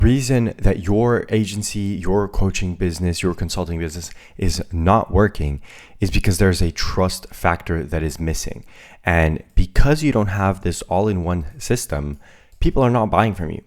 reason that your agency, your coaching business, your consulting business is not working is because there's a trust factor that is missing. And because you don't have this all-in-one system, people are not buying from you.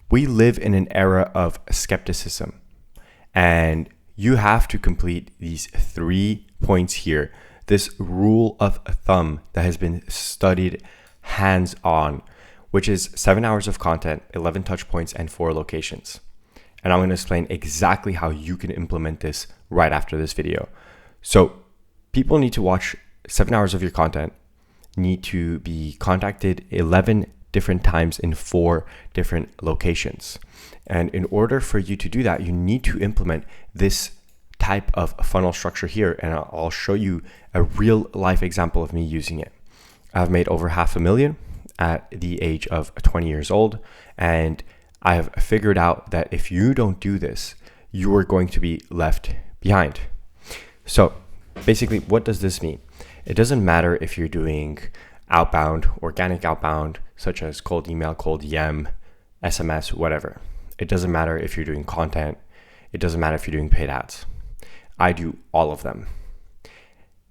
We live in an era of skepticism, and you have to complete these 3 points here. This rule of thumb that has been studied hands-on, which is 7 hours of content, 11 touch points, and 4 locations. And I'm going to explain exactly how you can implement this right after this video. So people need to watch 7 hours of your content, need to be contacted 11 different times in 4 different locations. And in order for you to do that, you need to implement this type of funnel structure here. And I'll show you a real life example of me using it. I've made over $500,000 at the age of 20 years old. And I have figured out that if you don't do this, you are going to be left behind. So basically, what does this mean? It doesn't matter if you're doing outbound, organic outbound, such as cold email, cold DM, SMS, whatever. It doesn't matter if you're doing content. It doesn't matter if you're doing paid ads. I do all of them.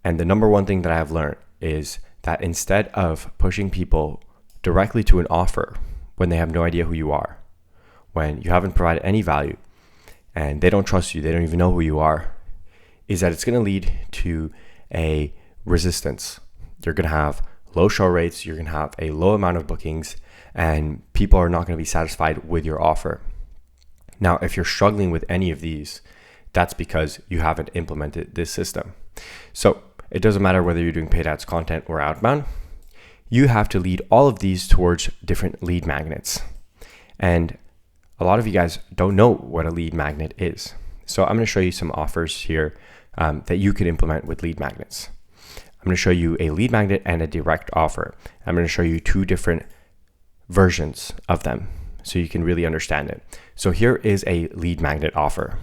And the number one thing that I have learned is that instead of pushing people directly to an offer when they have no idea who you are, when you haven't provided any value and they don't trust you, they don't even know who you are, is that it's going to lead to a resistance. You're going to have low show rates, you're going to have a low amount of bookings, and people are not going to be satisfied with your offer. Now, if you're struggling with any of these, that's because you haven't implemented this system. So it doesn't matter whether you're doing paid ads, content, or outbound. You have to lead all of these towards different lead magnets. And a lot of you guys don't know what a lead magnet is. So I'm going to show you some offers here that you can implement with lead magnets. I'm going to show you a lead magnet and a direct offer. I'm going to show you 2 different versions of them so you can really understand it. So here is a lead magnet offer.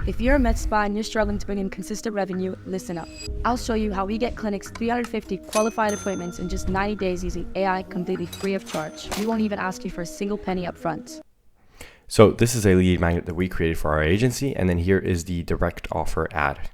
If you're a med spa and you're struggling to bring in consistent revenue, listen up. I'll show you how we get clinics 350 qualified appointments in just 90 days using AI completely free of charge. We won't even ask you for a single penny up front. So this is a lead magnet that we created for our agency, and then here is the direct offer ad.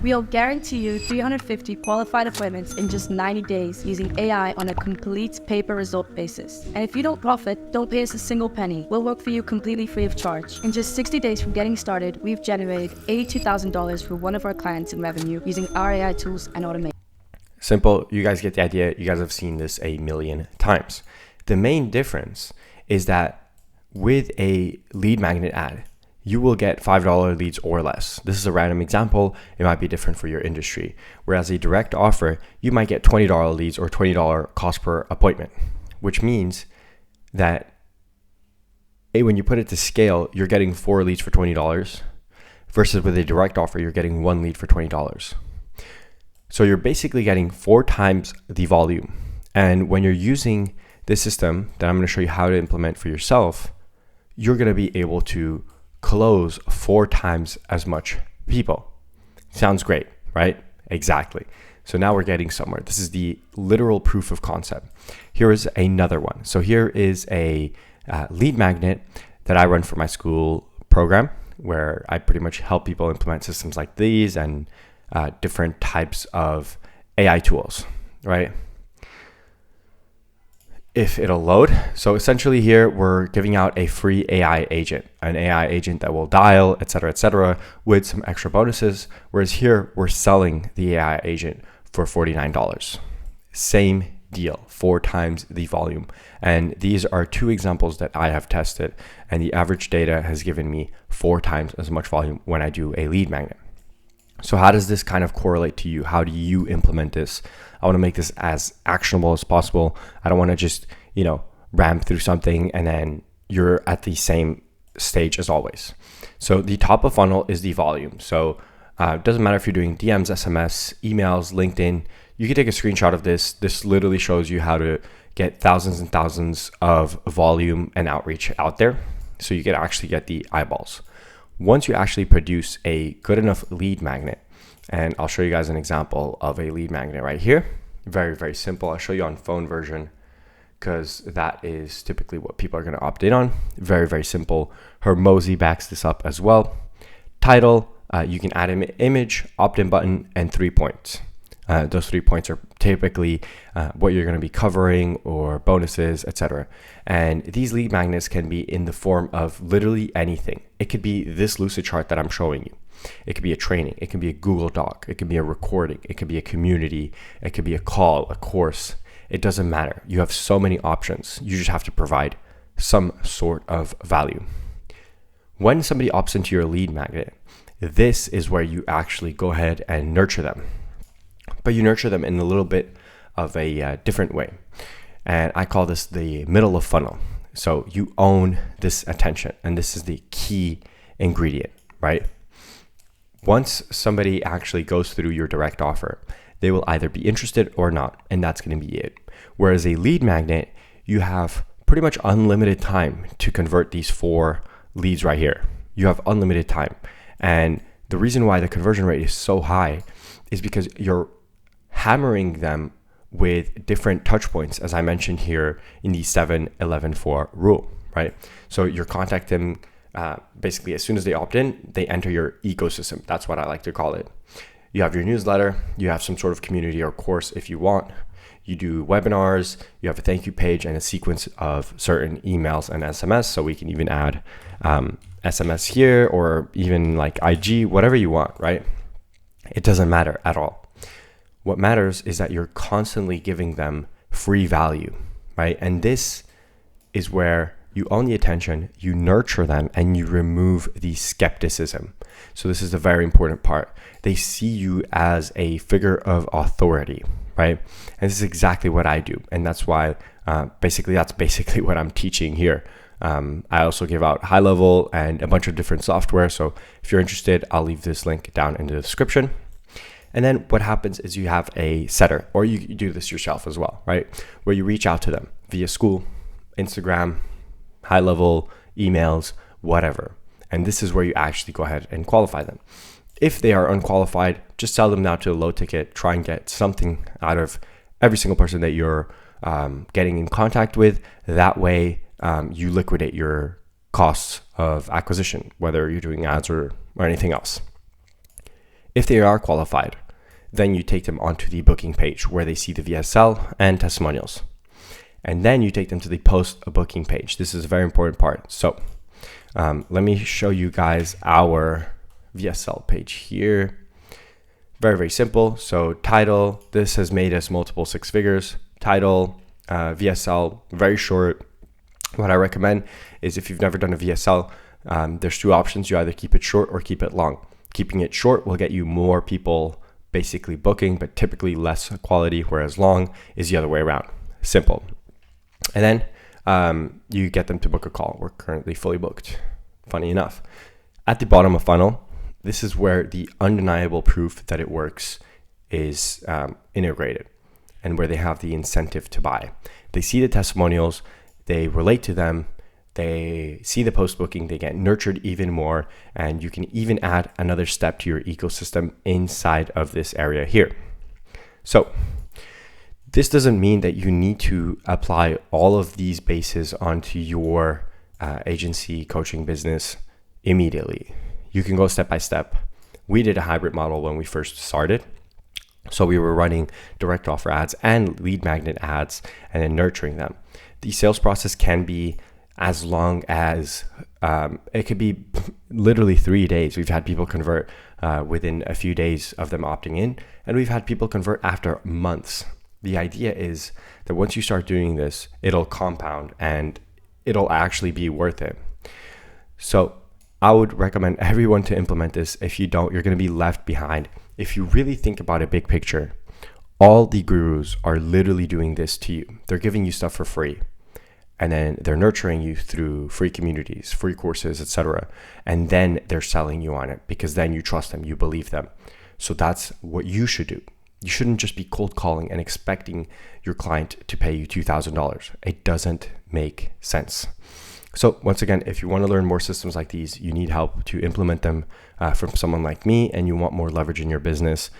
We'll guarantee you 350 qualified appointments in just 90 days using AI on a complete pay-per-result basis. And if you don't profit, don't pay us a single penny. We'll work for you completely free of charge. In just 60 days from getting started, we've generated $82,000 for one of our clients in revenue using our AI tools and automation. Simple. You guys get the idea. You guys have seen this a million times. The main difference is that with a lead magnet ad, you will get $5 leads or less. This is a random example. It might be different for your industry. Whereas a direct offer, you might get $20 leads or $20 cost per appointment, which means that when you put it to scale, you're getting 4 leads for $20 versus with a direct offer, you're getting 1 lead for $20. So you're basically getting 4 times the volume. And when you're using this system that I'm going to show you how to implement for yourself, you're going to be able to close 4 times as much people. Sounds great, right? Exactly. So now we're getting somewhere. This is the literal proof of concept. Here is another one. So here is a lead magnet that I run for my school program, where I pretty much help people implement systems like these and different types of AI tools, right? If it'll load. So essentially here, we're giving out a free AI agent, an AI agent that will dial, et cetera, with some extra bonuses. Whereas here, we're selling the AI agent for $49. Same deal, 4 times the volume. And these are 2 examples that I have tested, and the average data has given me 4 times as much volume when I do a lead magnet. So how does this kind of correlate to you? How do you implement this? I want to make this as actionable as possible. I don't want to just, ram through something and then you're at the same stage as always. So the top of funnel is the volume. So it doesn't matter if you're doing DMs, SMS, emails, LinkedIn. You can take a screenshot of this. This literally shows you how to get thousands and thousands of volume and outreach out there. So you can actually get the eyeballs. Once you actually produce a good enough lead magnet, and I'll show you guys an example of a lead magnet right here. Very, very simple. I'll show you on phone version. because that is typically what people are going to opt in on. Very, very simple. Hermosi backs this up as well. Title, you can add an image, opt-in button, and 3 points. Those 3 points are typically what you're going to be covering or bonuses, etc. And these lead magnets can be in the form of literally anything. It could be this lucid chart that I'm showing you. It could be a training. It can be a Google Doc. It can be a recording. It could be a community. It could be a call, a course. It doesn't matter. You have so many options. You just have to provide some sort of value. When somebody opts into your lead magnet, this is where you actually go ahead and nurture them. But you nurture them in a little bit of a different way. And I call this the middle of funnel. So you own this attention, and this is the key ingredient, right? Once somebody actually goes through your direct offer, they will either be interested or not, and that's going to be it. Whereas a lead magnet, you have pretty much unlimited time to convert these 4 leads right here. You have unlimited time. And the reason why the conversion rate is so high is because you're hammering them with different touch points, as I mentioned here in the 7-11-4 rule, right? So you're contacting basically as soon as they opt in, they enter your ecosystem. That's what I like to call it. You have your newsletter, you have some sort of community or course if you want. You do webinars, you have a thank you page and a sequence of certain emails and SMS. So we can even add SMS here or even like IG, whatever you want, right? It doesn't matter at all. What matters is that you're constantly giving them free value, right? And this is where you own the attention, you nurture them, and you remove the skepticism. So this is the very important part. They see you as a figure of authority, right? And this is exactly what I do. And that's why that's basically what I'm teaching here. I also give out high level and a bunch of different software. So if you're interested, I'll leave this link down in the description. And then what happens is you have a setter, or you do this yourself as well, right? Where you reach out to them via school, Instagram, high level, emails, whatever. And this is where you actually go ahead and qualify them. If they are unqualified, just sell them now to a low ticket, try and get something out of every single person that you're getting in contact with. That way you liquidate your costs of acquisition, whether you're doing ads or anything else. If they are qualified, then you take them onto the booking page where they see the VSL and testimonials. And then you take them to the post booking page. This is a very important part. So let me show you guys our VSL page here. Very, very simple. So title, this has made us multiple 6 figures. Title, VSL, very short. What I recommend is if you've never done a VSL, there's 2 options. You either keep it short or keep it long. Keeping it short will get you more people basically booking, but typically less quality, whereas long is the other way around. Simple. And then you get them to book a call. We're currently fully booked, funny enough. At the bottom of funnel, this is where the undeniable proof that it works is integrated and where they have the incentive to buy. They see the testimonials, they relate to them, they see the post booking, they get nurtured even more, and you can even add another step to your ecosystem inside of this area here. So this doesn't mean that you need to apply all of these bases onto your agency coaching business immediately. You can go step by step. We did a hybrid model when we first started. So we were running direct offer ads and lead magnet ads and then nurturing them. The sales process can be as long as it could be literally 3 days. We've had people convert within a few days of them opting in, and we've had people convert after months. The idea is that once you start doing this, it'll compound and it'll actually be worth it. So I would recommend everyone to implement this. If you don't, you're going to be left behind. If you really think about a big picture, all the gurus are literally doing this to you. They're giving you stuff for free. And then they're nurturing you through free communities, free courses, etc. And then they're selling you on it because then you trust them, you believe them. So that's what you should do. You shouldn't just be cold calling and expecting your client to pay you $2,000. It doesn't make sense. So once again, if you want to learn more systems like these, you need help to implement them from someone like me, and you want more leverage in your business,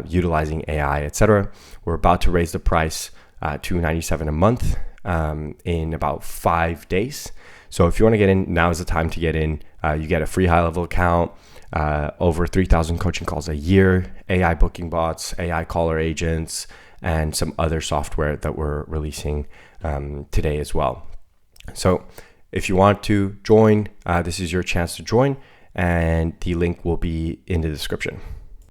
utilizing AI, etc. We're about to raise the price to $97 a month. in about 5 days. So if you want to get in, now is the time to get in. You get a free high-level account, over 3,000 coaching calls a year, AI booking bots, AI caller agents, and some other software that we're releasing today as well. So if you want to join, this is your chance to join, and the link will be in the description.